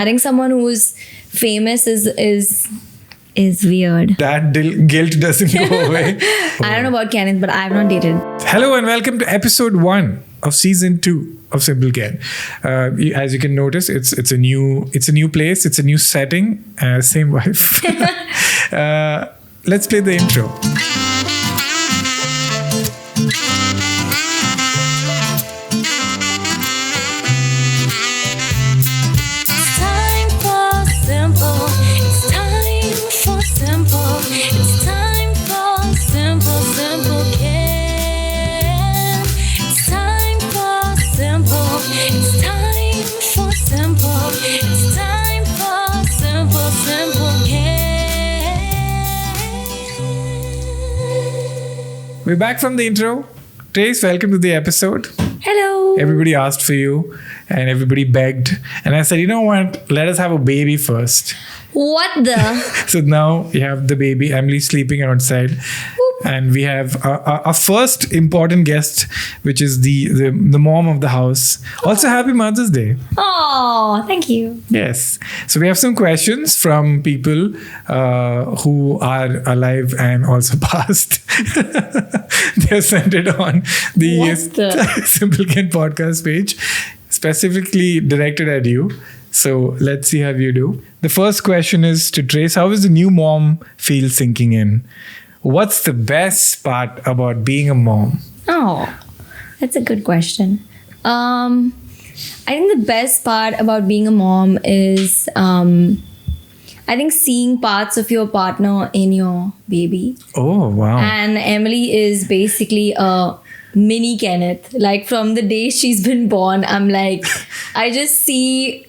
marrying someone who's famous is weird. That guilt doesn't go away. I don't know about Kenneth, but I've not dated. Hello and welcome to episode 1 of season 2 of Simple Ken. As you can notice, it's a new place, it's a new setting, same wife. Let's play the intro. We're back from the intro. Trace, welcome to the episode. Hello. Everybody asked for you and everybody begged. And I said, you know what? Let us have a baby first. What the? So now you have the baby. Emily's sleeping outside. And we have our first important guest, which is the mom of the house. Also, happy Mother's Day. Oh, thank you. Yes. So we have some questions from people who are alive and also passed. They're sent it on the Simple Ken podcast page, specifically directed at you. So let's see how you do. The first question is to Trace. How is the new mom feel sinking in? What's the best part about being a mom? Oh, that's a good question. I think the best part about being a mom is I think seeing parts of your partner in your baby. Oh, wow. And Emily is basically a mini Kenneth. Like from the day she's been born, I'm like, I just see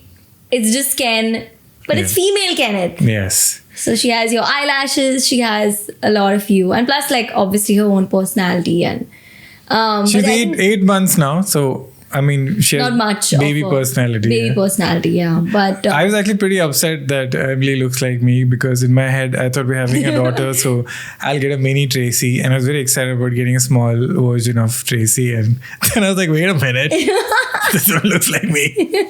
it's just Ken, but it's female Kenneth. Yes. So she has your eyelashes, she has a lot of you. And plus, like, obviously her own personality. And she's 8 months now. So, I mean, she has not much baby personality. Baby personality, yeah. But I was actually pretty upset that Emily looks like me because in my head, I thought we're having a daughter. So I'll get a mini Tracy. And I was very excited about getting a small version of Tracy. And then I was like, wait a minute. This one looks like me.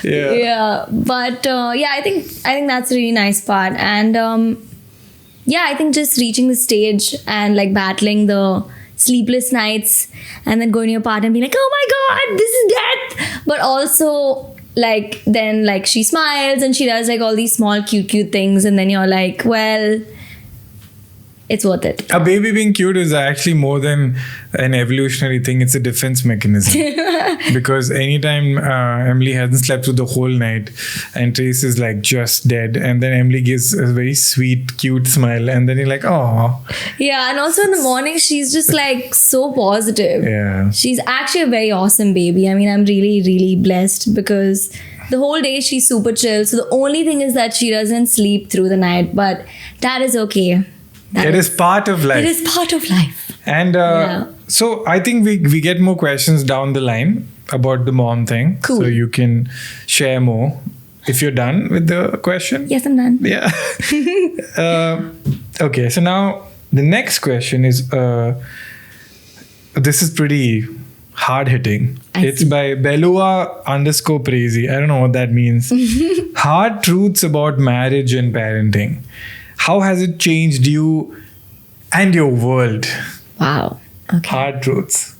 Yeah. But I think that's a really nice part. And I think just reaching the stage and like battling the sleepless nights and then going to your partner and being like, oh my God, this is death. But also like then like she smiles and she does like all these small cute things and then you're like, well, it's worth it. A baby being cute is actually more than an evolutionary thing. It's a defense mechanism. Because anytime Emily hasn't slept through the whole night and Trace is like just dead and then Emily gives a very sweet, cute smile and then you're like, oh. Yeah, and also in the morning, she's just like so positive. Yeah. She's actually a very awesome baby. I mean, I'm really, really blessed because the whole day she's super chill. So the only thing is that she doesn't sleep through the night, but that is okay. It is part of life. It is part of life. And so I think we get more questions down the line about the mom thing. Cool. So you can share more if you're done with the question. Yes, I'm done. Yeah. Okay. So now the next question is, this is pretty hard hitting. It's by Belua_Prezi. I don't know what that means. Hard truths about marriage and parenting. How has it changed you and your world? Wow. Okay. Hard truths.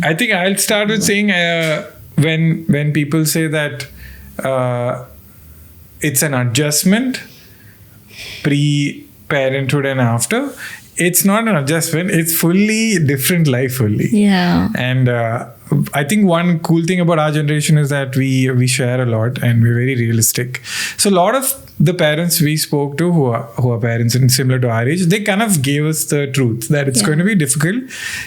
I think I'll start with saying when people say that it's an adjustment pre-parenthood and after, it's not an adjustment. It's fully different life fully. Yeah. And I think one cool thing about our generation is that we share a lot and we're very realistic. So a lot of the parents we spoke to who are parents and similar to our age, they kind of gave us the truth that it's going to be difficult.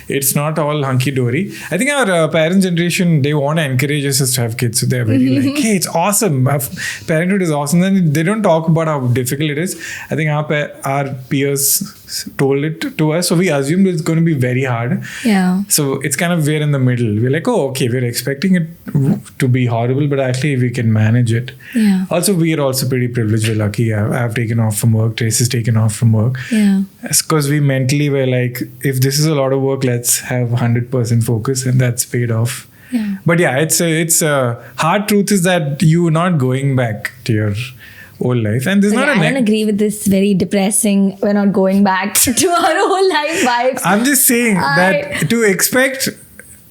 It's not all hunky-dory. I think our parents' generation, they want to encourage us to have kids. So they're very like, hey, it's awesome. Parenthood is awesome. Then they don't talk about how difficult it is. I think our peers told it to us. So we assumed it's going to be very hard. Yeah. So it's kind of we're in the middle. We're like, oh, okay, we're expecting it to be horrible, but actually we can manage it. Yeah. Also, we are also pretty privileged. We're lucky. I've taken off from work. Trace has taken off from work. Yeah. Because we mentally were like, if this is a lot of work, let's have 100% focus, and that's paid off. Yeah. But yeah, it's hard truth is that you're not going back to your old life, and there's not I don't agree with this very depressing, we're not going back to our whole life vibes. I'm just saying that to expect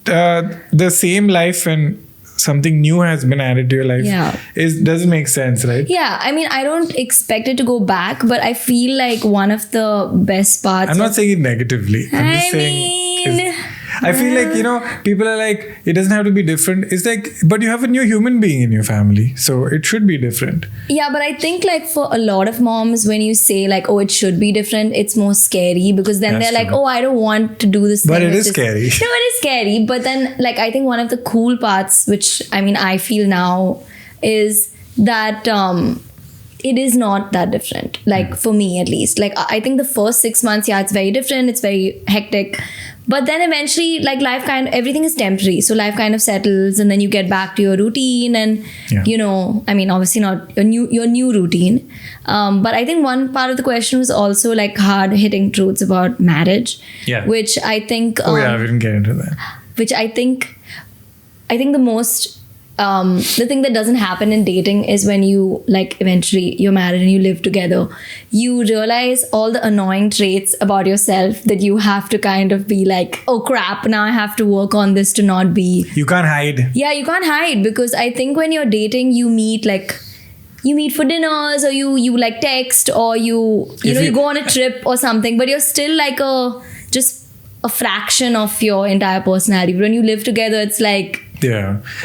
the same life when something new has been added to your life doesn't make sense, right? Yeah, I mean, I don't expect it to go back, but I feel like one of the best parts. I'm not saying it negatively. I'm just saying. I feel like, people are like, it doesn't have to be different. It's like, but you have a new human being in your family, so it should be different. Yeah, but I think like for a lot of moms, when you say like, oh, it should be different, it's more scary because then they're like, oh, I don't want to do this. But it is scary. No, it is scary. But then like, I think one of the cool parts, which I mean, I feel now is that it is not that different. Like for me at least, like I think the first 6 months, yeah, it's very different. It's very hectic. But then eventually, like everything is temporary. So life kind of settles and then you get back to your routine and, I mean, obviously not your new routine. But I think one part of the question was also like hard hitting truths about marriage. Yeah. Which I think... we didn't get into that. Which I think the most... the thing that doesn't happen in dating is when you like eventually you're married and you live together, you realize all the annoying traits about yourself that you have to kind of be like, oh crap, now I have to work on this to not be. You can't hide. Yeah, you can't hide because I think when you're dating, you meet for dinners or you like text or you go on a trip or something, but you're still like just a fraction of your entire personality. But when you live together, it's like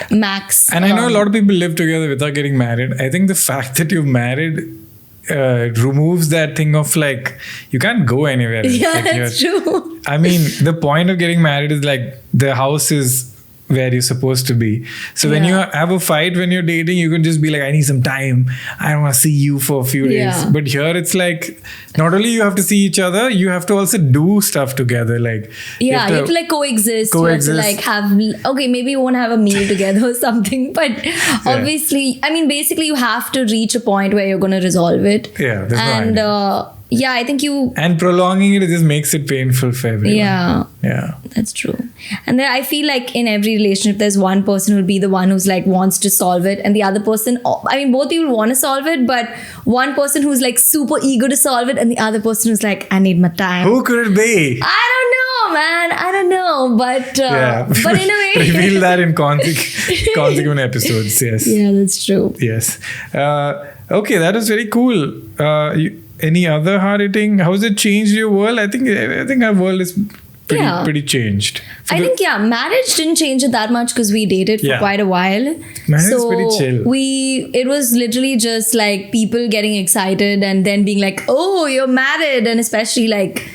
max. And I know a lot of people live together without getting married. I think the fact that you're married removes that thing of like you can't go anywhere. Yeah, like that's true. I mean, the point of getting married is like the house is where you're supposed to be. So when you have a fight when you're dating, you can just be like, I need some time. I don't want to see you for a few days. But here it's like, not only you have to see each other, you have to also do stuff together. Like you have to like coexist. You have to like okay, maybe you won't have a meal together or something. But obviously, I mean, basically you have to reach a point where you're going to resolve it. Yeah. There's no yeah, I think and prolonging it just makes it painful for everyone. Yeah, that's true. And then I feel like in every relationship, there's one person who'll be the one who's like wants to solve it, and the other person. I mean, both people want to solve it, but one person who's like super eager to solve it, and the other person who's like, I need my time. Who could it be? I don't know, man. I don't know, but but in a way, reveal that in consequent episodes. Yes. Yeah, that's true. Yes. Okay, that was very cool. Any other hard hitting? How has it changed your world? I think our world is pretty changed. I think marriage didn't change it that much because we dated for quite a while. Marriage is pretty chill. It was literally just like people getting excited and then being like, oh, you're married, and especially like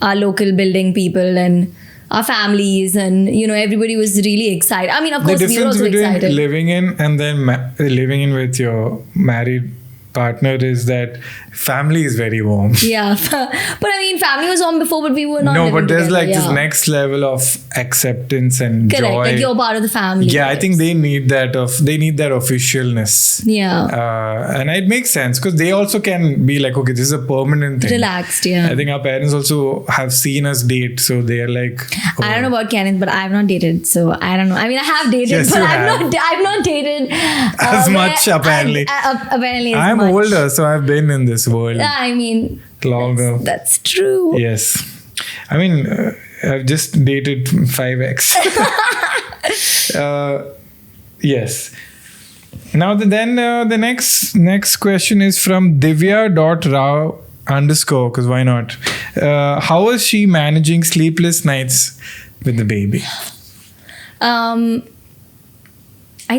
our local building people and our families, and everybody was really excited. I mean, of course, we were also excited. The difference between living in and then living in with your married partner is that family is very warm. Yeah, but I mean, family was warm before, but we were not. No, but there's together, like this next level of acceptance and correct, joy. like you're part of the family. Yeah, I think they need that officialness. Yeah, and it makes sense because they also can be like, okay, this is a permanent thing. Relaxed, yeah. I think our parents also have seen us date, so they are like. Oh. I don't know about Kenneth, but I've not dated, so I don't know. I mean, I have dated, yes, but I've not dated as much apparently. Apparently, I'm older, so I've been in this world. Yeah, I mean, longer. That's true. Yes, I mean, I've just dated 5x. Yes. Now the next question is from Divya.Rao _ because why not? How is she managing sleepless nights with the baby? I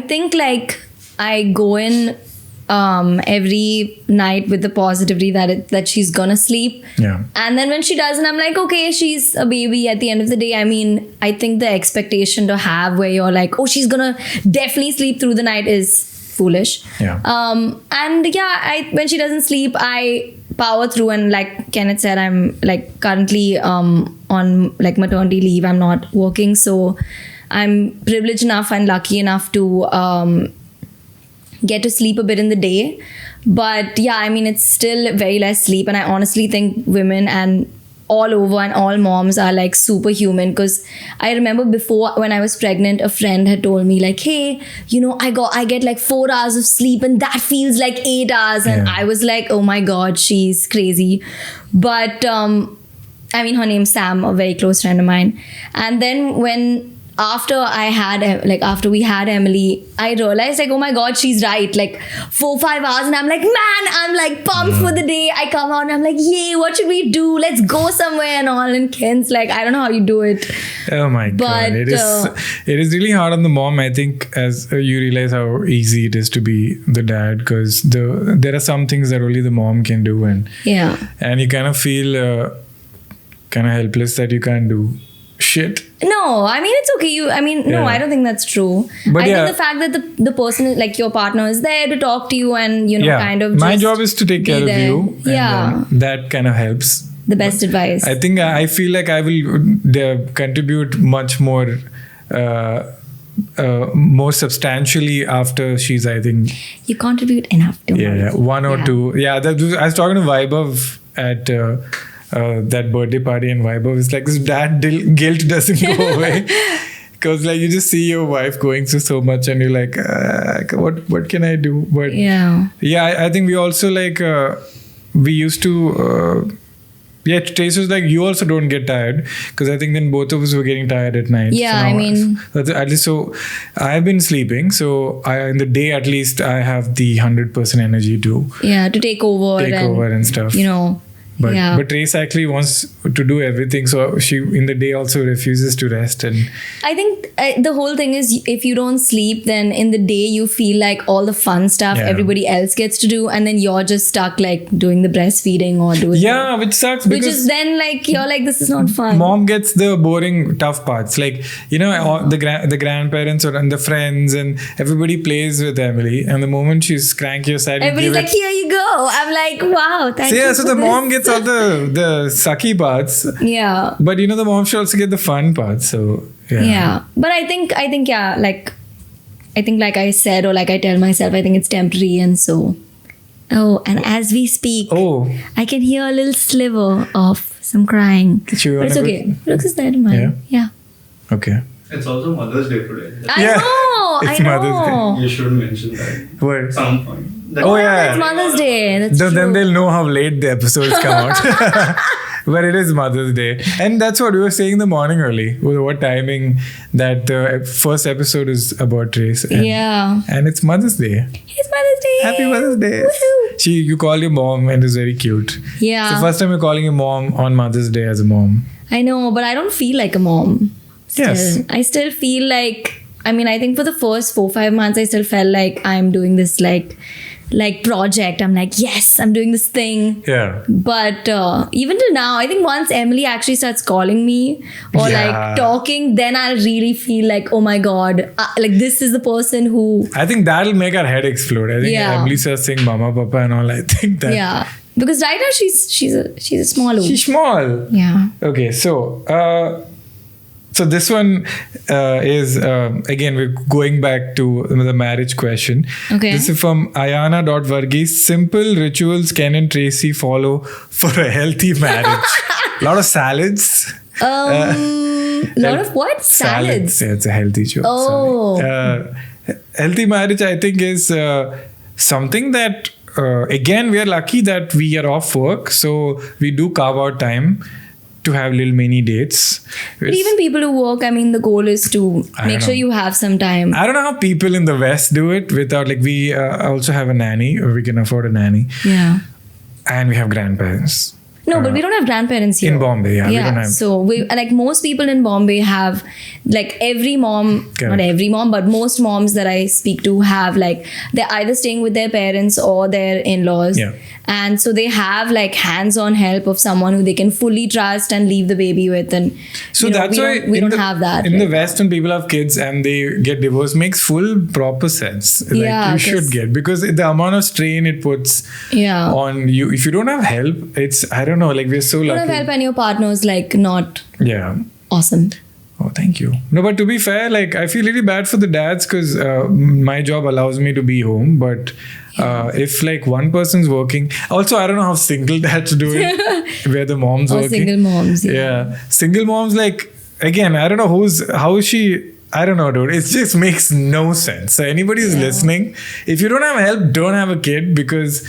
think like I go in every night with the positivity that she's gonna sleep. Yeah. And then when she doesn't, I'm like, okay, she's a baby at the end of the day. I mean, I think the expectation to have where you're like, oh, she's gonna definitely sleep through the night is foolish. Yeah. And yeah, when she doesn't sleep, I power through, and like Kenneth said, I'm like currently on like maternity leave. I'm not working, so I'm privileged enough and lucky enough to get to sleep a bit in the day. But yeah, I mean, it's still very less sleep, and I honestly think women and all over, and all moms are like superhuman. Because I remember before, when I was pregnant, a friend had told me like, hey, I get like 4 hours of sleep and that feels like 8 hours. And Yeah. I was like, oh my God, she's crazy. But I mean, her name's Sam, a very close friend of mine. And then after we had Emily, I realized like, oh my God, she's right. Like 4-5 hours, and I'm like, man, I'm like pumped for the day. I come out and I'm like, yay, what should we do? Let's go somewhere and all. And Ken's like, I don't know how you do it. Oh my But, God. It is really hard on the mom, I think, as you realize how easy it is to be the dad, because there are some things that only the mom can do, and Yeah. you kind of feel kind of helpless that you can't do shit. No, I mean, it's okay. No, Yeah. I don't think that's true. But I yeah. think the fact that the person, like your partner, is there to talk to you and, kind of My just job is to take be care of there. you. And Yeah. that kind of helps. The best advice. I think I feel like I will contribute much more substantially after she's, I think, You contribute enough to yeah, one or two. Yeah, I was talking to Vaibhav at that birthday party, and Vaibhav is like, this dad guilt doesn't go away. Because like you just see your wife going through so much, and you're like, what can I do? But Yeah. I think we also like we used to. Trace was like, you also don't get tired, because I think then both of us were getting tired at night. Yeah, So I now- mean- at least so I've been sleeping. So in the day at least I have the 100% energy to Yeah, to take over and stuff. But yeah. but Trace actually wants to do everything, so she in the day also refuses to rest. And I think the whole thing is, if you don't sleep, then in the day you feel like all the fun stuff Yeah. everybody else gets to do, and then you're just stuck like doing the breastfeeding or doing which sucks, which because is then like you're like, this is not fun. mom gets the boring tough parts, like all the grandparents and the friends and everybody plays with Emily, and the moment she's cranky or sad, you Everybody's give like, it. here you go. I'm like, wow, thank So you. so for the this. mom gets all the sucky parts, Yeah. but the mom should also get the fun parts. So Yeah. But I think yeah, like I said, or like I tell myself, I think it's temporary, and so and as we speak, I can hear a little sliver of some crying. Did you But it's wanna okay. Brooks is there to mine. Yeah. Okay. It's also Mother's Day today. Yeah, I it's know. Mother's Day. You should mention that Word. at some point. That It's Mother's Day. That's true. Then they'll know how late the episodes come out. But it is Mother's Day. And that's what we were saying in the morning early. What timing that the first episode is about Trace. And, Yeah. and it's Mother's Day. It's Mother's Day. Happy Mother's Day. Woohoo. You call your mom, and it's very cute. Yeah. It's the first time you're calling your mom on Mother's Day as a mom. I know, but I don't feel like a mom. Still. Yes. I still feel like, I think for the first 4-5 months, I still felt like I'm doing this like project. I'm like, yes, I'm doing this thing. Yeah. But even till now, I think once Emily actually starts calling me or Yeah. like talking, then I'll really feel like, oh my God, like this is the person who, I think that'll make our head explode. I think Yeah. Emily starts saying Mama, Papa and all. I think that yeah. Because right now she's a small she's small. Yeah. Okay, so this one is again, we're going back to the marriage question. Okay. This is from Ayana.Varghese. Simple rituals Ken and Tracy follow for a healthy marriage. A lot of salads. Lot of what? Salads. Yeah, it's a healthy joke. Oh. Sorry. Healthy marriage, I think, is something that again, we are lucky that we are off work, so we do carve out time to have little mini dates. But even people who work, the goal is to I make don't sure know. you have some time. I don't know how people in the West do it without, like, we also have a nanny, or we can afford a nanny, Yeah. and we have grandparents. No, but we don't have grandparents here. In Bombay, yeah, we don't have- So like most people in Bombay have, like every mom, Correct. not every mom, but most moms that I speak to have, like, they're either staying with their parents or their in-laws. Yeah. And so they have like hands-on help of someone who they can fully trust and leave the baby with. And So we that's why we don't have that. in the right? West, when people have kids and they get divorced, makes full proper sense. Like, Yeah, you should 'cause- get, because the amount of strain it puts Yeah. on you. If you don't have help, it's, I don't know, like, we're so You don't lucky. have help and your partner's like not Yeah. awesome. Oh, thank you. No, but to be fair, like I feel really bad for the dads because my job allows me to be home. But if like one person's working, also I don't know how single dads do it, where the mom's Or working. single moms. Yeah, single moms. Like again, I don't know how is she. I don't know, dude. It just makes no sense. So anybody who's listening, if you don't have help, don't have a kid because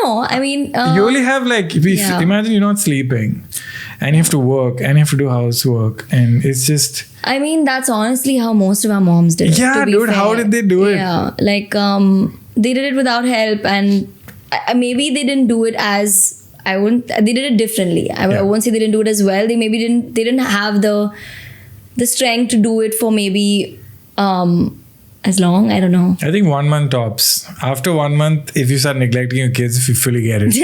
No, I mean, you only have like imagine you're not sleeping and you have to work and you have to do housework and it's just I mean, that's honestly how most of our moms did it. Yeah, to be dude, how fair. did they do it? Yeah, like they did it without help, and maybe they didn't do it as They did it differently. I Yeah. won't say they didn't do it as well. They maybe didn't. They didn't have the strength to do it for maybe as long. I don't know. I think 1 month tops. After 1 month, if you start neglecting your kids, you fully get it.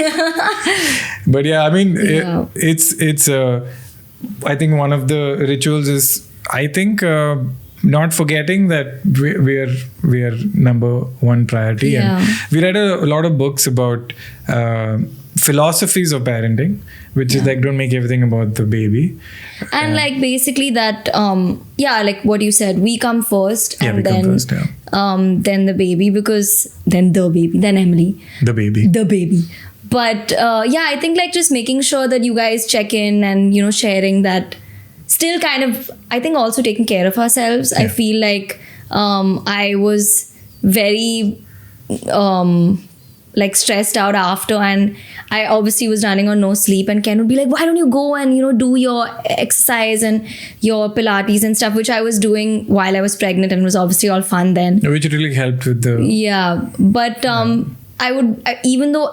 But yeah, I mean, Yeah. it's I think one of the rituals is I think not forgetting that we are number one priority. Yeah. And we read a lot of books about philosophies of parenting, which is like don't make everything about the baby. And like basically that, like what you said, we come first, Yeah, and we come then first, yeah. then the baby, then Emily. The baby. The baby. But I think like just making sure that you guys check in and sharing that, still kind of, I think also taking care of ourselves. I Yeah. feel like I was very like stressed out after, and I obviously was running on no sleep, and Ken would be like, why don't you go and do your exercise and your Pilates and stuff, which I was doing while I was pregnant, and it was obviously all fun then. Which really helped with the Yeah, but even though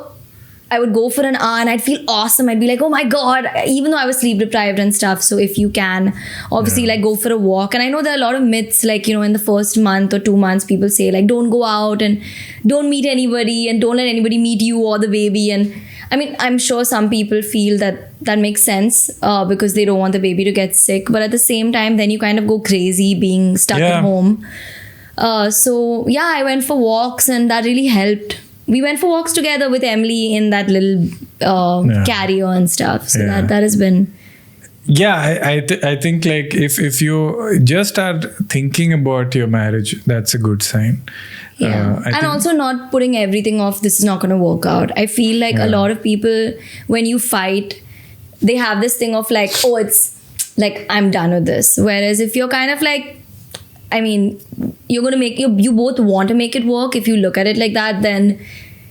I would go for an hour and I'd feel awesome, I'd be like, oh my god, even though I was sleep deprived and stuff. So if you can, obviously like go for a walk. And I know there are a lot of myths, like in the first month or 2 months, people say like don't go out and don't meet anybody and don't let anybody meet you or the baby. And I mean, I'm sure some people feel that makes sense because they don't want the baby to get sick, but at the same time then you kind of go crazy being stuck Yeah. at home. So I went for walks and that really helped. We went for walks together with Emily in that little carrier and stuff. So Yeah. that has been. Yeah, I think like if you just start thinking about your marriage, that's a good sign. Yeah. I And think- also not putting everything off, this is not going to work out. I feel like a lot of people, when you fight, they have this thing of like, oh, it's like, I'm done with this. Whereas if you're kind of like, I mean, you're going to make, you both want to make it work. If you look at it like that, then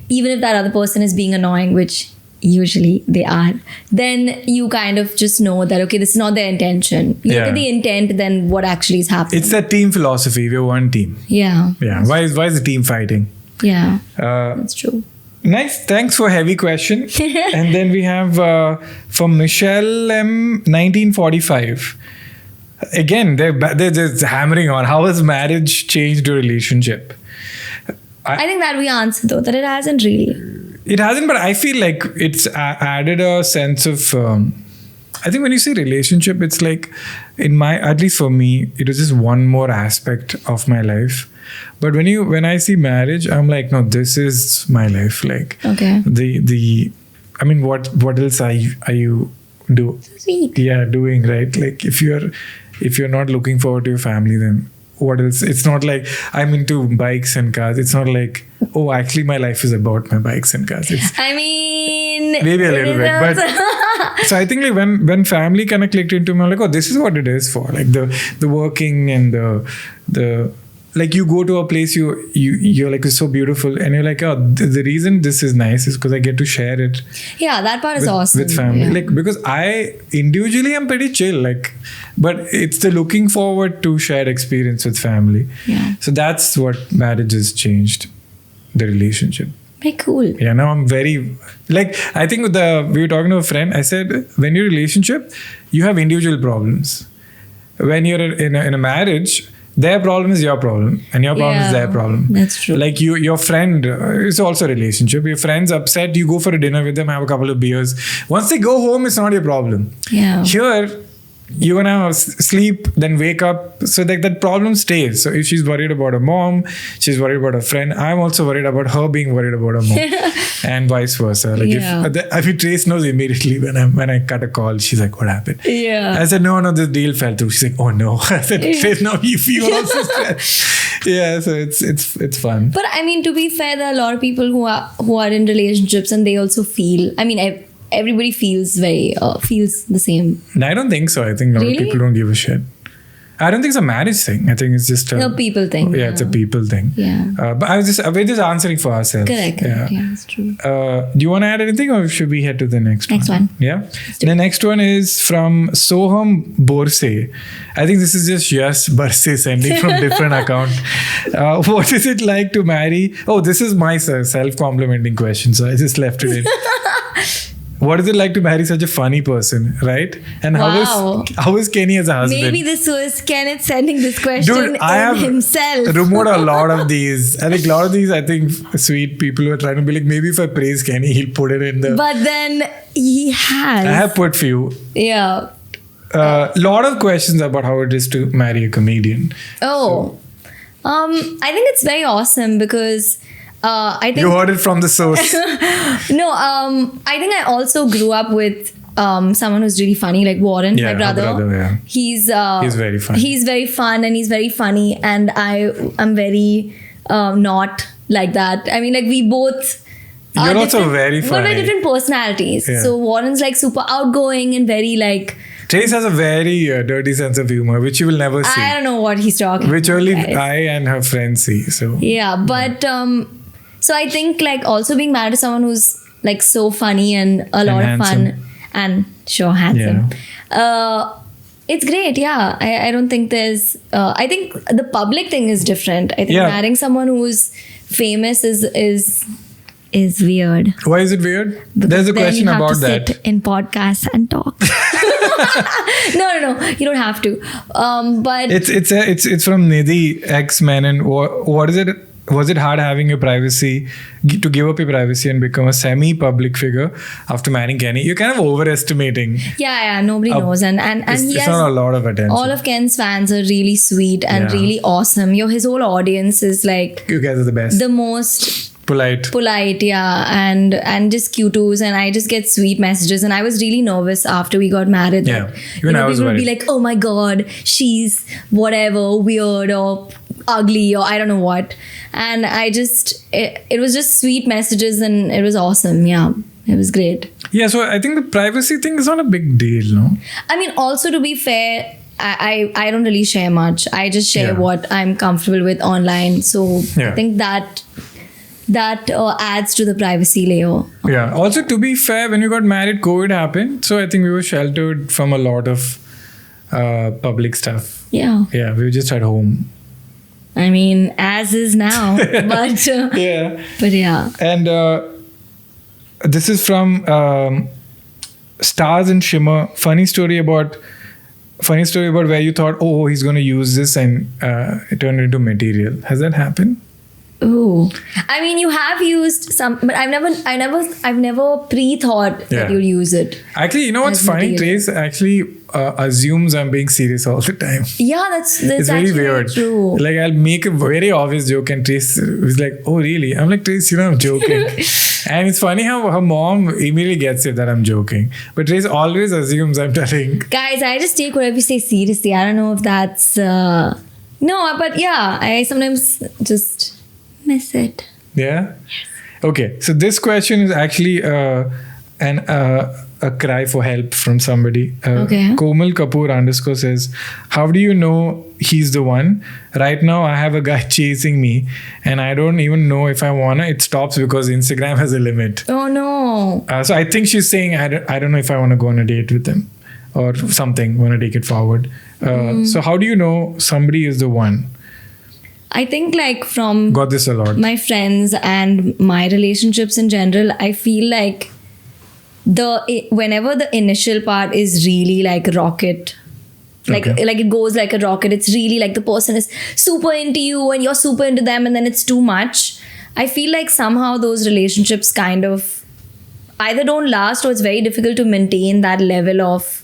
even if that other person is being annoying, which usually they are, then you kind of just know that, okay, this is not their intention. You look Yeah. at the intent, then what actually is happening. It's that team philosophy. We're one team. Yeah. Yeah. Why is the team fighting? Yeah. Uh, That's true. Nice. Thanks for heavy question. And then we have from Michelle M 1945. Again, they're just hammering on how has marriage changed your relationship. I think that we answered though, that it hasn't really. It hasn't, but I feel like it's added a sense of. I think when you say relationship, it's like at least for me, it was just one more aspect of my life. But when I see marriage, I'm like, no, this is my life. Like Okay. I mean, what else are you Sweet. doing, right? Like if you're not looking forward to your family, then what else? It's not like I'm into bikes and cars. It's not like, oh, actually my life is about my bikes and cars. It's I mean, maybe a little it bit, is but so I think like when family kind of clicked into me, I'm like, oh, this is what it is for. Like the working and the like you go to a place you're like, it's so beautiful, and you're like, oh, the reason this is nice is because I get to share it yeah, that part is with, awesome. with family. Yeah. Like because I individually am pretty chill, like, but it's the looking forward to shared experience with family. Yeah. So that's what marriage has changed the relationship. Very cool. Yeah, now I'm very like, I think we were talking to a friend. I said, when you're in a relationship, you have individual problems. When you're in a marriage, their problem is your problem, and your problem is their problem. That's true. Like your friend is also a relationship. Your friend's upset, you go for a dinner with them, have a couple of beers. Once they go home, it's not your problem. Yeah. Here, you're gonna sleep, then wake up. So that problem stays. So if she's worried about her mom, she's worried about her friend. I'm also worried about her being worried about her mom, and vice versa. Like Yeah. if Trace knows immediately when I cut a call, she's like, "What happened?" Yeah. I said, "No, this deal fell through." She's like, "Oh no!" I said, "Trace, no, you were also stressed." Yeah, so it's fun. But I mean, to be fair, there are a lot of people who are in relationships and they also feel. I mean, everybody feels the same. I don't think so. I think a lot of Really? people don't give a shit. I don't think it's a marriage thing. I think it's just A people thing. Yeah, it's a people thing. Yeah. But we're just answering for ourselves. Correct. Yeah, that's true. Do you want to add anything, or should we head to the next one? Next one. Yeah. The next one is from Soham Borse. I think this is just Yash Borse sending from different account. What is it like to marry? Oh, this is my self-complimenting question, so I just left it in. What is it like to marry such a funny person, right? And Wow. how is Kenny as a husband? Maybe this was Kenneth sending this question Dude, I have himself. removed a lot of these. I think a lot of these, sweet people who are trying to be like, maybe if I praise Kenny, he'll put it in the... But then he has. I have put few. Yeah. Lot of questions about how it is to marry a comedian. Oh. I think it's very awesome because I think You heard it from the source. no. I think I also grew up with someone who's really funny, like Warren, Yeah, my her brother. brother, yeah. He's very funny. He's very fun and he's very funny, and I'm very not like that. I mean, like we both. are You're also different- very We're funny. very different personalities. Yeah. So Warren's like super outgoing and very like. Trace has a very dirty sense of humor, which you will never see. I don't know what he's talking Which about. only guys. I and her friends see. So Yeah, but so I think like also being married to someone who's like so funny and a lot of handsome. fun and sure handsome. It's great, yeah. I don't think there's I think the public thing is different. I think Yeah. marrying someone who's famous is weird. why is it weird? Because There's a then question you have about to that. sit in podcasts and talk. No, you don't have to. But It's from Nidhi X Menon. What is it? Was it hard having your privacy, to give up your privacy and become a semi-public figure after marrying Kenny? You're kind of overestimating. yeah, nobody knows, and It's, he it's has not a lot of attention. all of Ken's fans are really sweet and Yeah. really awesome. His whole audience is like You guys are the best. the most Polite. polite, yeah, and just cutos, and I just get sweet messages. And I was really nervous after we got married. Yeah. that, Even I was people would be worried. like, "Oh my god, she's whatever, weird or ugly or I don't know what." And I just it was just sweet messages, and it was awesome. Yeah, it was great. Yeah, so I think the privacy thing is not a big deal, no? I mean, also to be fair, I don't really share much. I just share Yeah. what I'm comfortable with online. So Yeah. I think that adds to the privacy layer. Yeah. Also, to be fair, when we got married, COVID happened. So I think we were sheltered from a lot of public stuff. Yeah. Yeah, we were just at home. I mean, as is now. but Yeah. but yeah. And this is from Stars and Shimmer. Funny story about where you thought, oh, he's going to use this, and it turned into material. Has that happened? Ooh. I mean, you have used some, but I've never pre-thought Yeah. that you'll use it. Actually, you know what's As funny? material. Trace actually assumes I'm being serious all the time. Yeah, that's It's very actually weird. true. Like, I'll make a very obvious joke, and Trace is like, "Oh, really?" I'm like, "Trace, I'm joking." And it's funny how her mom immediately gets it that I'm joking, but Trace always assumes I'm telling. Guys, I just take whatever you say seriously. I don't know if that's no, but yeah, I sometimes just miss it. Yeah. Okay. So this question is actually a cry for help from somebody. Okay. Komal Kapoor _ says, "How do you know he's the one? Right now, I have a guy chasing me, and I don't even know if I wanna. It stops because Instagram has a limit." Oh no. So I think she's saying, I don't know if I want to go on a date with him or something. Want to take it forward. So how do you know somebody is the one? I think like from Got this a lot. my friends and my relationships in general, I feel like whenever the initial part is really like rocket, like Okay. it goes like a rocket, it's really like the person is super into you and you're super into them, and then it's too much. I feel like somehow those relationships kind of either don't last, or it's very difficult to maintain that level of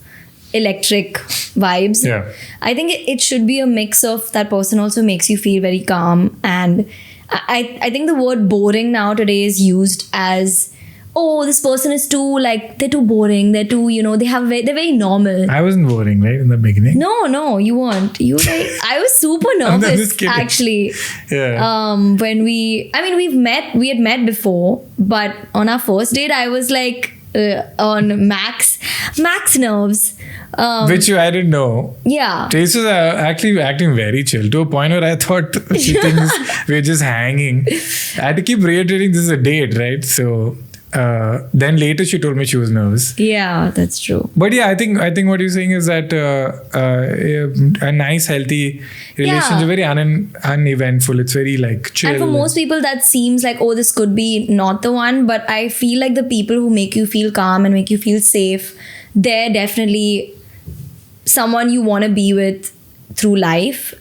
electric vibes. Yeah. I think it should be a mix of that person also makes you feel very calm. And I think the word boring now today is used as, oh, this person is too, like, they're too boring. They're too, they're very normal. I wasn't boring, right, in the beginning. No, you weren't. You were I was super I'm nervous, just kidding. actually. Yeah. When we had met before, but on our first date, I was like on max nerves. Which I didn't know. Yeah. Trace was actually acting very chill to a point where I thought she thinks we're just hanging. I had to keep reiterating this is a date, right? So then later she told me she was nervous. Yeah, that's true. But yeah, I think what you're saying is that a nice, healthy relationship, Yeah. very uneventful. It's very like chill. And for most people, that seems like, oh, this could be not the one. But I feel like the people who make you feel calm and make you feel safe, they're definitely someone you want to be with through life.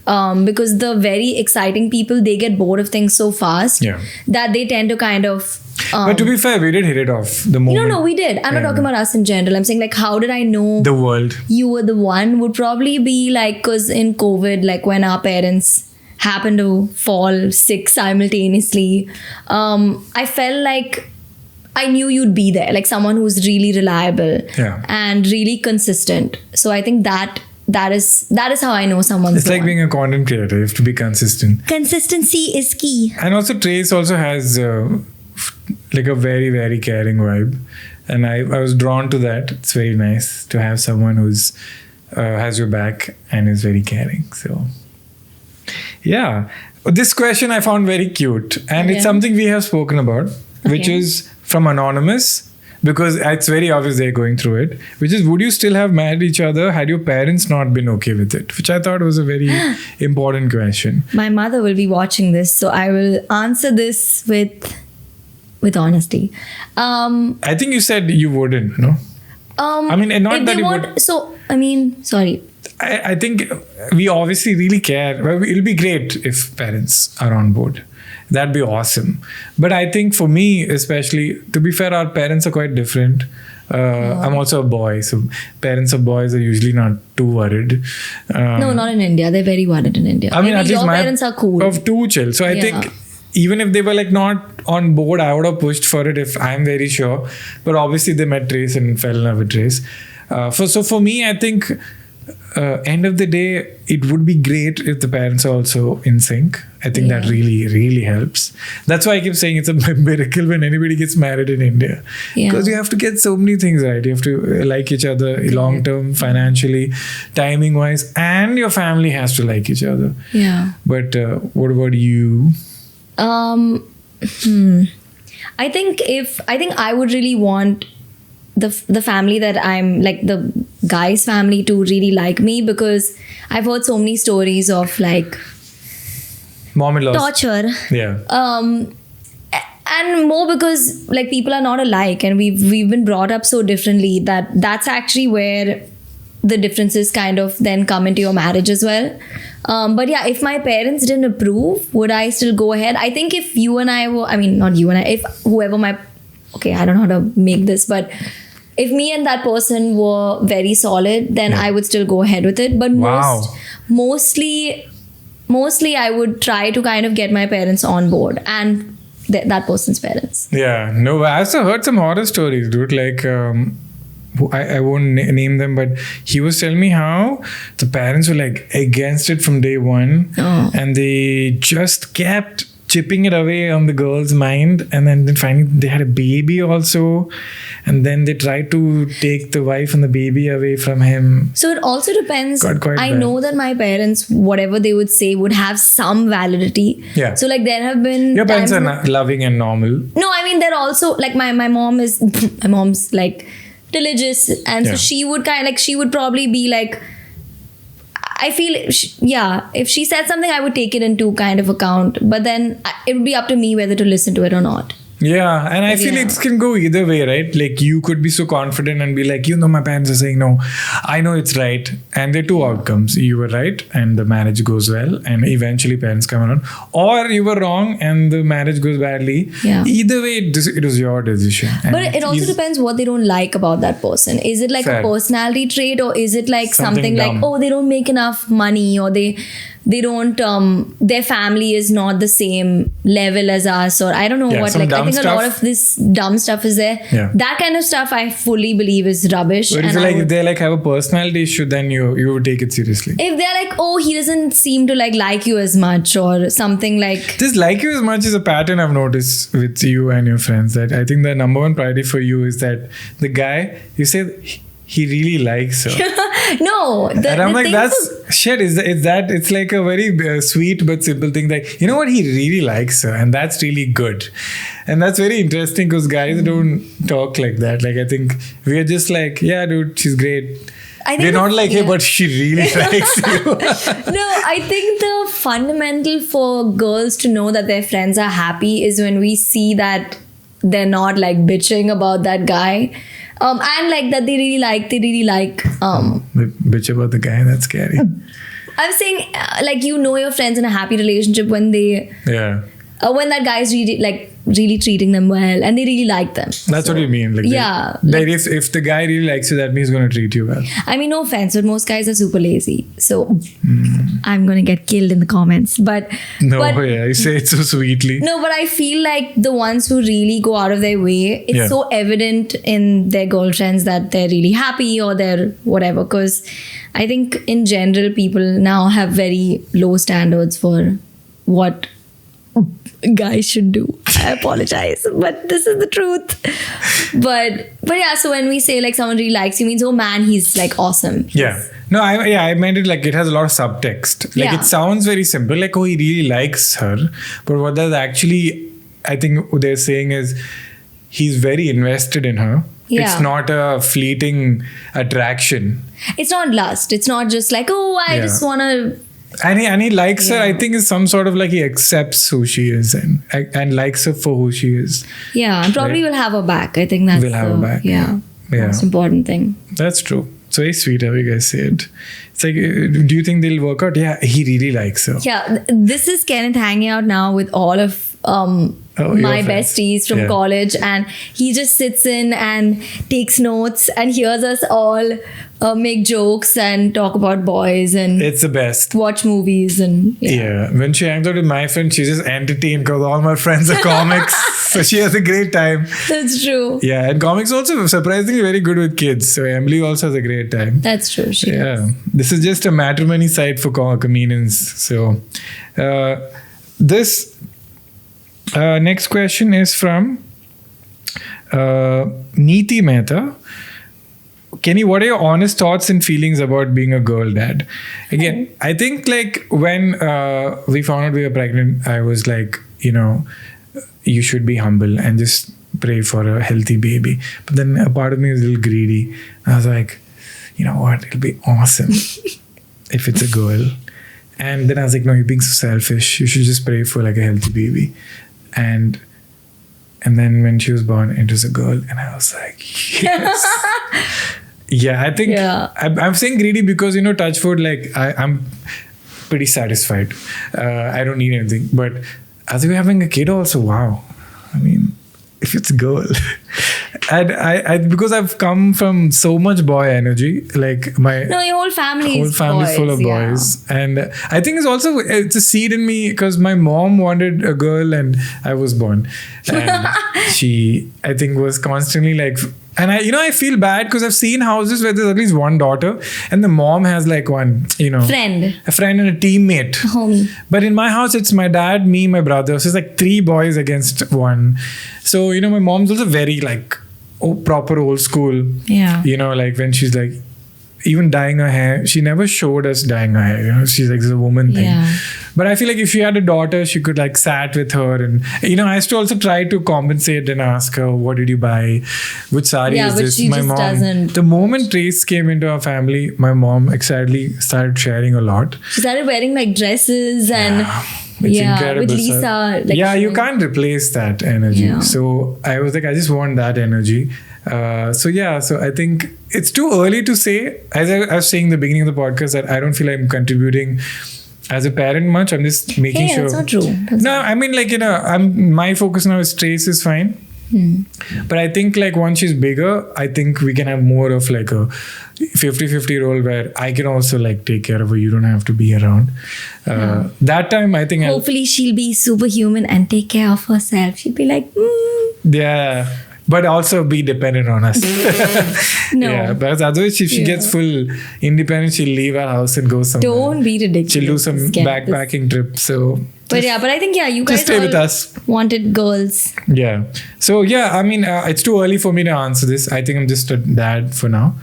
Because the very exciting people, they get bored of things so fast Yeah. that they tend to kind of. But to be fair, we did hit it off the moment. No, we did. I'm not talking about us in general. I'm saying, like, how did I know The world. you were the one? Would probably be like, because in COVID, like when our parents happened to fall sick simultaneously, I felt like I knew you'd be there, like someone who's really reliable Yeah. and really consistent. So I think that is how I know someone's It's the like one. being a content creator. You have to be consistent. Consistency is key. And also Trace also has like a very, very caring vibe. And I was drawn to that. It's very nice to have someone who's has your back and is very caring. So yeah. This question I found very cute. And it's Okay. something we have spoken about, which Okay. is from Anonymous. Because it's very obvious they're going through it, which is, would you still have married each other had your parents not been okay with it? Which I thought was a very important question. My mother will be watching this, so I will answer this with honesty. I think you said you wouldn't, no? I mean, and not if that they you want, would. so I mean, sorry. I think we obviously really care. Well, it'll be great if parents are on board. That'd be awesome. But I think for me, especially, to be fair, our parents are quite different. I'm also a boy, so parents of boys are usually not too worried. No, not in India. They're very worried in India. I mean, Maybe at least your my parents are cool. Of too chill. So I Yeah. think even if they were like not on board, I would have pushed for it if I'm very sure. But obviously they met Trace and fell in love with Trace. So for me, I think end of the day, it would be great if the parents are also in sync. I think that Yeah. really, really helps. That's why I keep saying it's a miracle when anybody gets married in India. Yeah. Because you have to get so many things right. You have to like each other long term, financially, timing wise, and your family has to like each other. Yeah. But what about you? I think I would really want the family that I'm like, the guy's family, to really like me, because I've heard so many stories of like Mom-in-law. torture. Yeah. And more because like people are not alike, and we've been brought up so differently that's actually where the differences kind of then come into your marriage as well. But yeah, if my parents didn't approve, would I still go ahead? I think if you and I were, I mean, not you and I, if whoever I don't know how to make this, but if me and that person were very solid, then I would still go ahead with it. But Wow. mostly I would try to kind of get my parents on board, and that person's parents. Yeah. No, I also heard some horror stories, dude. Like, I won't name them, but he was telling me how the parents were like against it from day one. Oh. And they just kept chipping it away on the girl's mind, and then finally they had a baby also, and then they tried to take the wife and the baby away from him. So it also depends. Got quite I bad. know that my parents, whatever they would say, would have some validity. Yeah. So like there have been Your parents are times loving and normal. No, I mean, they're also like my mom is my mom's like religious, and Yeah. so she would she would probably be like, I feel if she said something, I would take it into kind of account, but then it would be up to me whether to listen to it or not. Yeah, and I feel Yeah. it can go either way, right? Like you could be so confident and be like, my parents are saying no, I know it's right, and there are two outcomes: you were right, and the marriage goes well, and eventually parents come around, or you were wrong and the marriage goes badly. Yeah. Either way, it was your decision. And But it also depends what they don't like about that person. Is it like Fair. a personality trait, or is it like Something something like, dumb. oh, they don't make enough money, or they don't their family is not the same level as us, or I don't know Yeah, what. some Like I dumb think a stuff. lot of this dumb stuff is there. Yeah. That kind of stuff I fully believe is rubbish. But if, and I if would- they have a personality issue, then you would take it seriously. if they're like, oh, he doesn't seem to like you as much, or something like, This like you as much is a pattern I've noticed with you and your friends. That I think the number one priority for you is that the guy, you say he really likes her. no. And I'm like, thing that's shit. It's like a very sweet but simple thing. Like, you know what? He really likes her, and that's really good. And that's very interesting because guys don't talk like that. Like, I think we are just like, yeah, dude, she's great. I think We're not it's- like, hey, yeah. but she really likes you. No, I think the fundamental for girls to know that their friends are happy is when we see that they're not like bitching about that guy. And like that they really like The bitch about the guy, that's scary. I'm saying like your friends in a happy relationship when they Yeah. when that guy's really treating them well and they really like them. That's what you mean. Like, Yeah, That if the guy really likes you, that means he's going to treat you well. I mean, no offense, but most guys are super lazy. So I'm gonna get killed in the comments. But No, but, yeah, you say it so sweetly. No, but I feel like the ones who really go out of their way, it's Yeah. so evident in their girlfriends that they're really happy or they're whatever. Because I think in general, people now have very low standards for what guys should do. I apologize, but this is the truth. But yeah, so when we say like someone really likes you, means oh man, he's like awesome. Yeah. No, I meant it like it has a lot of subtext. Like Yeah. it sounds very simple, like, oh, he really likes her. But what that's actually, I think what they're saying is he's very invested in her. Yeah. It's not a fleeting attraction. It's not lust. It's not just like, oh, I Yeah. just wanna. And he likes her, Yeah. I think, is some sort of like he accepts who she is and likes her for who she is. Yeah, and probably Right. will have her back. I think that's Will have her back. Yeah, Yeah. most important thing. That's true. It's very sweet how you guys say it. It's like, do you think they'll work out? Yeah, he really likes her. Yeah, this is Kenneth hanging out now with all of your my friends. besties from Yeah. college, and he just sits in and takes notes and hears us all make jokes and talk about boys and It's the best. watch movies and Yeah. When she hangs out with my friends, she's just entertained because all my friends are comics. So she has a great time. That's true. Yeah. And comics also surprisingly very good with kids. So Emily also has a great time. That's true. She Yeah. This is just a matrimony site for comedians. So this next question is from Neeti Mehta. Kenny, what are your honest thoughts and feelings about being a girl dad? Again, I think like when we found out we were pregnant, I was like, you should be humble and just pray for a healthy baby. But then a part of me was a little greedy. I was like, you know what? It'll be awesome if it's a girl. And then I was like, no, you're being so selfish. You should just pray for like a healthy baby. And then when she was born, it was a girl. And I was like, yes. Yeah, I think Yeah. I'm saying greedy because, touch wood, like I'm pretty satisfied. I don't need anything. But as we're having a kid also, wow. I mean, if it's a girl. And I because I've come from so much boy energy, like my No, your whole family whole is family boys, full of yeah. boys. And I think it's a seed in me because my mom wanted a girl and I was born. And she, I think, was constantly like, and I feel bad because I've seen houses where there's at least one daughter and the mom has like one, Friend, a friend and a teammate. homie. But in my house, it's my dad, me, my brother. So it's like 3 boys against 1. So, my mom's also very like proper old school. Yeah. Like when she's like, even dyeing her hair, she never showed us dyeing her hair. She's like, it's a woman thing. Yeah. But I feel like if she had a daughter, she could like sat with her. And, I used to also try to compensate and ask her, what did you buy? Which sari Yeah, is but this? she just doesn't. The moment Trace came into our family, my mom excitedly started sharing a lot. She started wearing like dresses and It's Yeah, incredible. with sir. Lisa, like, yeah, you showing- can't replace that energy. Yeah. So I was like, I just want that energy. So I think it's too early to say. As I was saying in the beginning of the podcast, that I don't feel I'm contributing as a parent much. I'm just making Hey, sure. that's not true. That's No, I mean, like, my focus now is Trace is fine. But I think like once she's bigger, I think we can have more of like a 50-50 role where I can also like take care of her. You don't have to be around. That time, I think Hopefully she'll be superhuman and take care of herself. She'll be like, yeah, but also be dependent on us. No. Yeah, because otherwise, if she gets full independence, she'll leave our house and go somewhere. don't be ridiculous. She'll do some Just get this. backpacking trip. So But I think you guys just stay all with us. wanted girls. Yeah. So yeah, I mean, it's too early for me to answer this. I think I'm just a dad for now.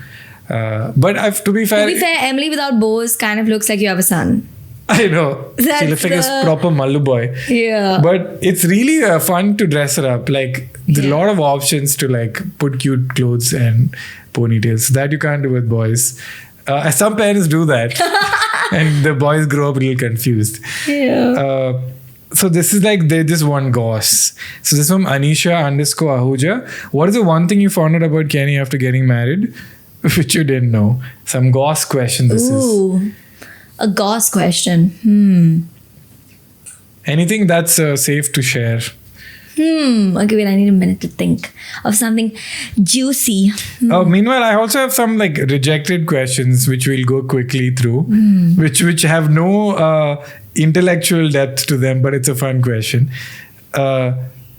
But to be fair, To be fair, Emily without bows kind of looks like you have a son. I know she That's looks like a the- proper Mallu boy. Yeah. But it's really fun to dress her up. Like there's a Yeah. lot of options to like put cute clothes and ponytails that you can't do with boys. Some parents do that, and the boys grow up a little confused. Yeah. So this is like they just one goss. So this is from Anisha_Ahuja. What is the one thing you found out about Kenny after getting married, which you didn't know? Some goss question. This is Ooh. A goss question. anything that's safe to share. Okay, wait, I need a minute to think of something juicy. Oh, meanwhile, I also have some like rejected questions which we'll go quickly through, which have no intellectual depth to them, but it's a fun question.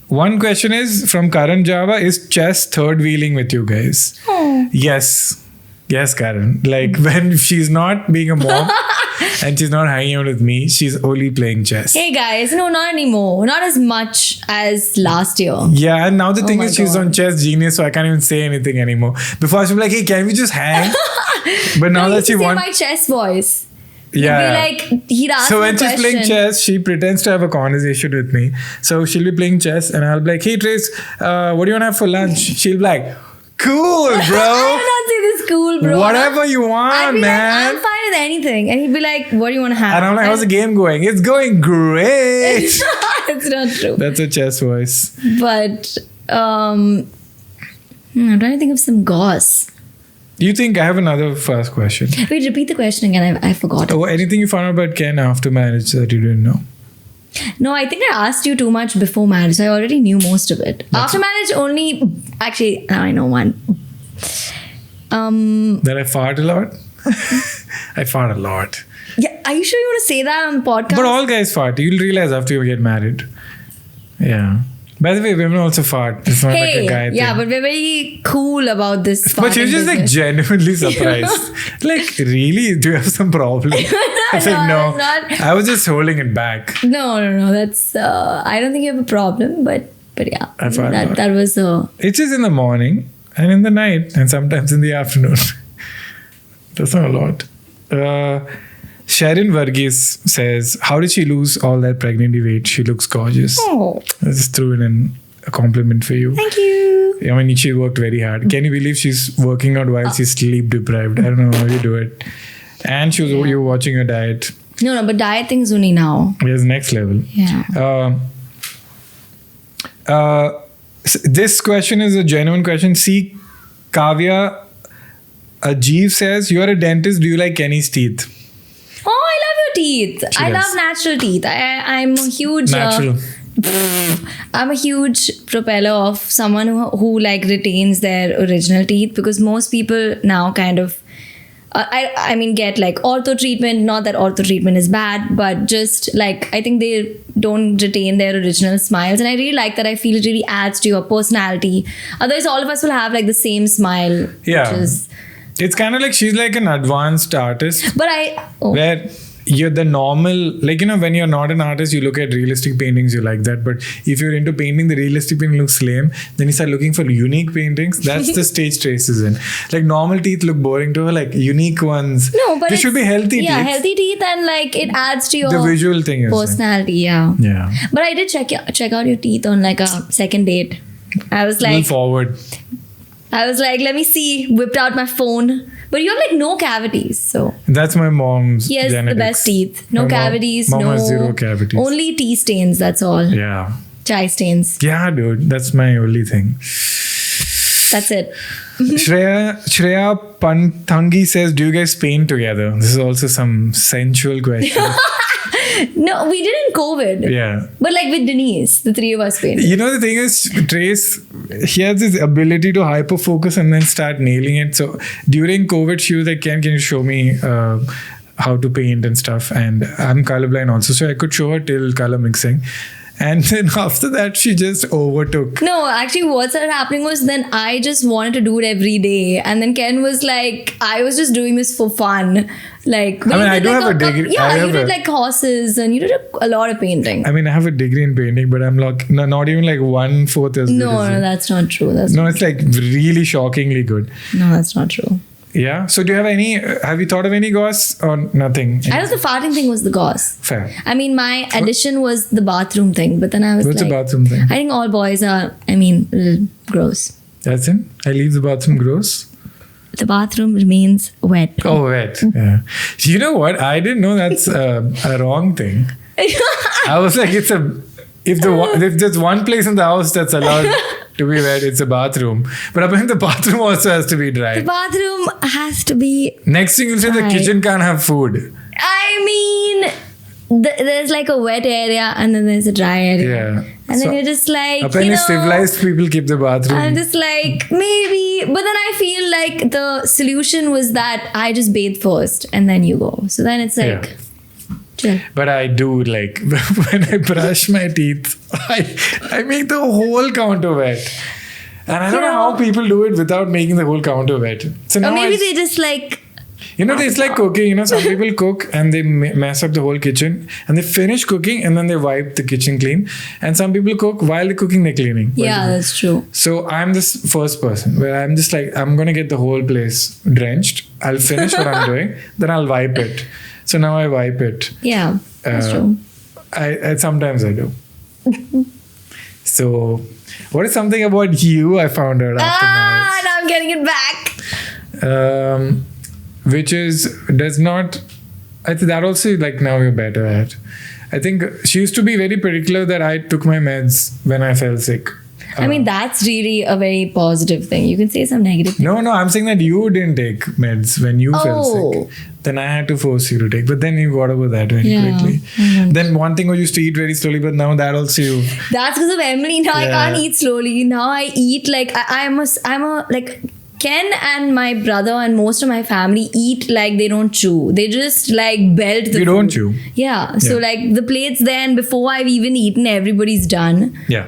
One question is from Karan Java: is chess third wheeling with you guys? Oh. Yes, Karan. Like when she's not being a mom and she's not hanging out with me, she's only playing chess. Hey guys, no, not anymore. Not as much as last year. Yeah, and now the thing my is she's God. on Chess Genius, so I can't even say anything anymore. Before she was like, hey, can we just hang? But now I that used she to say wants. my chess voice. Yeah. He'd be like, he'd ask So me when a she's playing question. chess, she pretends to have a conversation with me. So she'll be playing chess, and I'll be like, "Hey Trace, what do you want to have for lunch?" She'll be like, "Cool, I bro. would not say this cool, bro. Whatever you I'd want, be man." like, I'm fine with anything. And he'd be like, what do you want to have? And I'm like, "How's the game going?" "It's going great." It's not true. That's a chess voice. But I'm trying to think of some goss. Do you think I have another first question? Wait, repeat the question again. I forgot. Oh, anything you found out about Ken after marriage that you didn't know? No, I think I asked you too much before marriage. I already knew most of it. After marriage, only. Actually, now I know one. That I fart a lot? I fart a lot. Yeah, are you sure you want to say that on the podcast? But all guys fart. You'll realize after you get married. Yeah. By the way, women also fart. It's not like a guy yeah, thing. but we're very cool about this. But you're farting just like business. genuinely surprised. Like, really? Do you have some problem? It's like, no, no. it's not. I was just holding it back. No. That's. I don't think you have a problem, but yeah, I fart a lot. that was. It's just in the morning and in the night and sometimes in the afternoon. That's not a lot. Sharon Varghese says, how did she lose all that pregnancy weight? She looks gorgeous. Oh, I just threw in a compliment for you. thank you. I mean, she worked very hard. Can you believe she's working out while she's sleep deprived? I don't know how you do it. And she was you were watching her diet. No, but diet things only now. It's next level. Yeah. This question is a genuine question. See, Kavya Ajeev says, you're a dentist. Do you like Kenny's teeth? Oh, I love your teeth. I does. love natural teeth. I'm a huge. Natural. I'm a huge propeller of someone who like retains their original teeth, because most people now kind of I mean get like ortho treatment. Not that ortho treatment is bad, but just like I think they don't retain their original smiles, and I really like that. I feel it really adds to your personality. Otherwise, all of us will have like the same smile. Yeah. Which is, It's kind of like she's like an advanced artist but where you're the normal, like, when you're not an artist, you look at realistic paintings, you like that. But if you're into painting, the realistic painting looks lame. Then you start looking for unique paintings. That's the stage Trace is in. Like normal teeth look boring to her, like unique ones. No, but they should be healthy yeah, teeth. healthy teeth, and like it adds to your The visual thing is personality. Yeah. Yeah. But I did check out your teeth on like a second date. I was Move like, forward. I was like, let me see. Whipped out my phone. But you have like no cavities, so That's my mom's he has genetics. the best teeth. No My cavities. Mom no. has zero cavities. Only tea stains. That's all. Yeah. Chai stains. Yeah, dude. That's my only thing. That's it. Shreya Panthangi says, do you guys paint together? This is also some sensual question. No, we did in COVID. Yeah. But like with Denise, the three of us painted. You know, the thing is, Trace, he has this ability to hyper focus and then start nailing it. So during COVID, she was like, can you show me how to paint and stuff? And I'm colorblind also, so I could show her till color mixing. And then after that, she just overtook. No, actually, what started happening was then I just wanted to do it every day. And then Ken was like, I was just doing this for fun. Like, I mean, you I did do like have a degree. Yeah, I you have did a- like horses and you did a lot of painting. I mean, I have a degree in painting, but I'm like, not even like 1/4 as good No, as you. that's not true. No, it's like really shockingly good. No, that's not true. Yeah. So do you have any, have you thought of any gauze or nothing? I know the farting thing was the gauze. Fair. I mean, my addition was the bathroom thing, but then I was What's like, the bathroom thing? I think all boys are, gross. That's it? I leave the bathroom gross? The bathroom remains wet. Oh, wet. Yeah. You know what? I didn't know that's a wrong thing. I was like, if there's one place in the house that's allowed to be wet, it's a bathroom. But apparently the bathroom also has to be dry. The bathroom has to be. Next thing you'll say the Dry. kitchen can't have food. I mean, there's like a wet area and then there's a dry area. Yeah. And So then you're just like, apparently civilized people keep the bathroom. I'm just like, maybe. But then I feel like the solution was that I just bathe first and then you go. So then it's like, chill. But I do like when I brush my teeth, I make the whole counter wet. And I don't know how people do it without making the whole counter wet. So Or now maybe I- they just like, it's like cooking. Some people cook and they mess up the whole kitchen and they finish cooking and then they wipe the kitchen clean. And some people cook while they're cooking, they're cleaning. yeah, that's true. So I'm this first person where I'm just like, I'm going to get the whole place drenched. I'll finish what I'm doing. Then I'll wipe it. So now I wipe it. Yeah, that's Uh, true. I sometimes I do. So what is something about you I found out after marriage? Now I'm getting it back. Which does not. I think that also like now you're better at. I think she used to be very particular that I took my meds when I fell sick. I mean, that's really a very positive thing. You can say some negative. No, I'm saying that you didn't take meds when you fell Oh. sick. Then I had to force you to take. But then you got over that very Yeah. quickly. Then one thing was you used to eat very slowly, but now that also you. That's because of Emily. Now I Yeah. can't eat slowly. Now I eat like I'm a like Ken and my brother and most of my family eat like they don't chew. They just like belt the You don't food. chew. Yeah. So Yeah. like the plate's there and before I've even eaten, everybody's done. Yeah.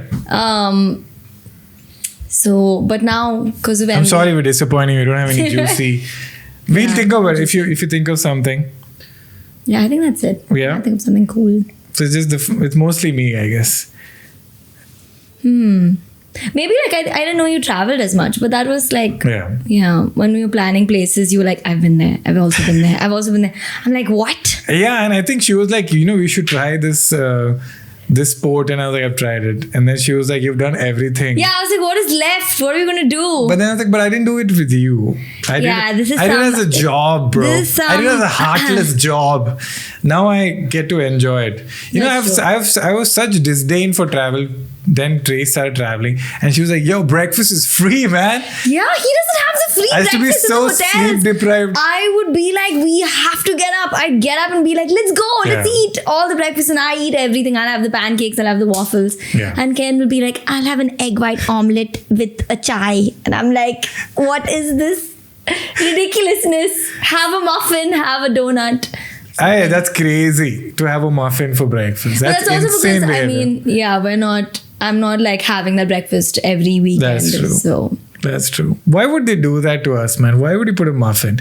So but now because of Emily. I'm sorry we're disappointing. We don't have any juicy. We'll think of it if you think of something. Yeah, I think that's it. Yeah? I think of something cool. So it's just it's mostly me, I guess. Maybe like I didn't know you traveled as much, but that was like Yeah. when we were planning places, you were like, I've been there. I've also been there. I've also been there. I'm like, what? Yeah, and I think she was like, we should try this sport, and I was like, I've tried it, and then she was like, you've done everything. Yeah, I was like, what is left? What are we gonna do? But then I was like, but I didn't do it with you. I did it as a job, bro. this is I did it as a some- heartless job. Now I get to enjoy it. That's I was such disdain for travel. Then Trace started traveling, and she was like, "Yo, breakfast is free, man." Yeah, he doesn't have the free I used to be breakfast in so the hotels. sleep deprived. I would be like, we have to get up. I'd get up and be like, let's go, let's Yeah. eat all the breakfast. And I eat everything. I'll have the pancakes, I'll have the waffles. Yeah. And Ken will be like, I'll have an egg white omelette with a chai. And I'm like, what is this ridiculousness? Have a muffin, have a donut. That's crazy to have a muffin for breakfast. That's also insane because, I behavior. mean, I'm not like having that breakfast every weekend. That's true. So That's true. Why would they do that to us, man? Why would you put a muffin?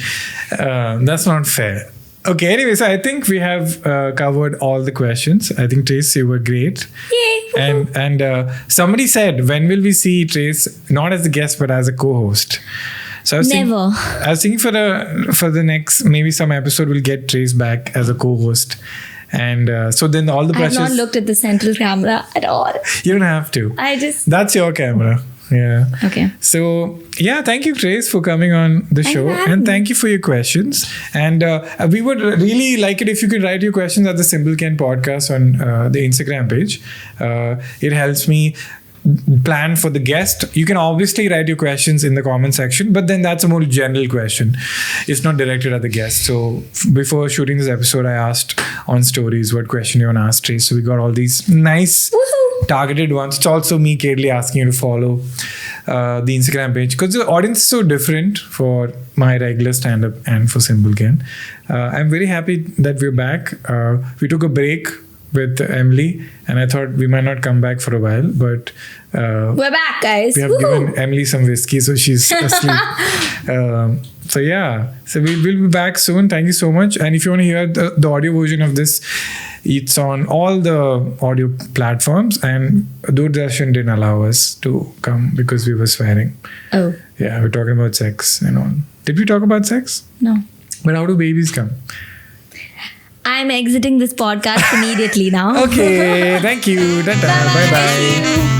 That's not fair. Okay, anyway, so I think we have covered all the questions. I think, Trace, you were great. yay. And somebody said, when will we see Trace, not as a guest, but as a co-host? So I was Never. I was thinking for the next, maybe some episode, we'll get Trace back as a co-host. And so then all the I have pressures... not looked at the central camera at all. You don't have to. I just That's your camera. Yeah. Okay. So yeah, thank you, Grace, for coming on the Thank show, you for having and me. thank you for your questions. And we would really like it if you could write your questions at the Simple Ken podcast on the Instagram page. It helps me plan for the guest. You can obviously write your questions in the comment section, but then that's a more general question. It's not directed at the guest. So before shooting this episode, I asked on stories what question you want to ask, Trace. So we got all these nice Woohoo! targeted ones. It's also me, Kadely, asking you to follow the Instagram page because the audience is so different for my regular stand-up and for Simple Ken. I'm very happy that we're back. We took a break with Emily, and I thought we might not come back for a while, but We're back, guys. we have Woohoo! given Emily some whiskey, so she's asleep. So yeah, so we'll be back soon. Thank you so much. And if you want to hear the audio version of this, it's on all the audio platforms, and Doordarshan didn't allow us to come because we were swearing. Oh, Yeah, we're talking about sex and all. Did we talk about sex? no. But how do babies come? I'm exiting this podcast immediately now. Okay, thank you. Bye bye. Thank you.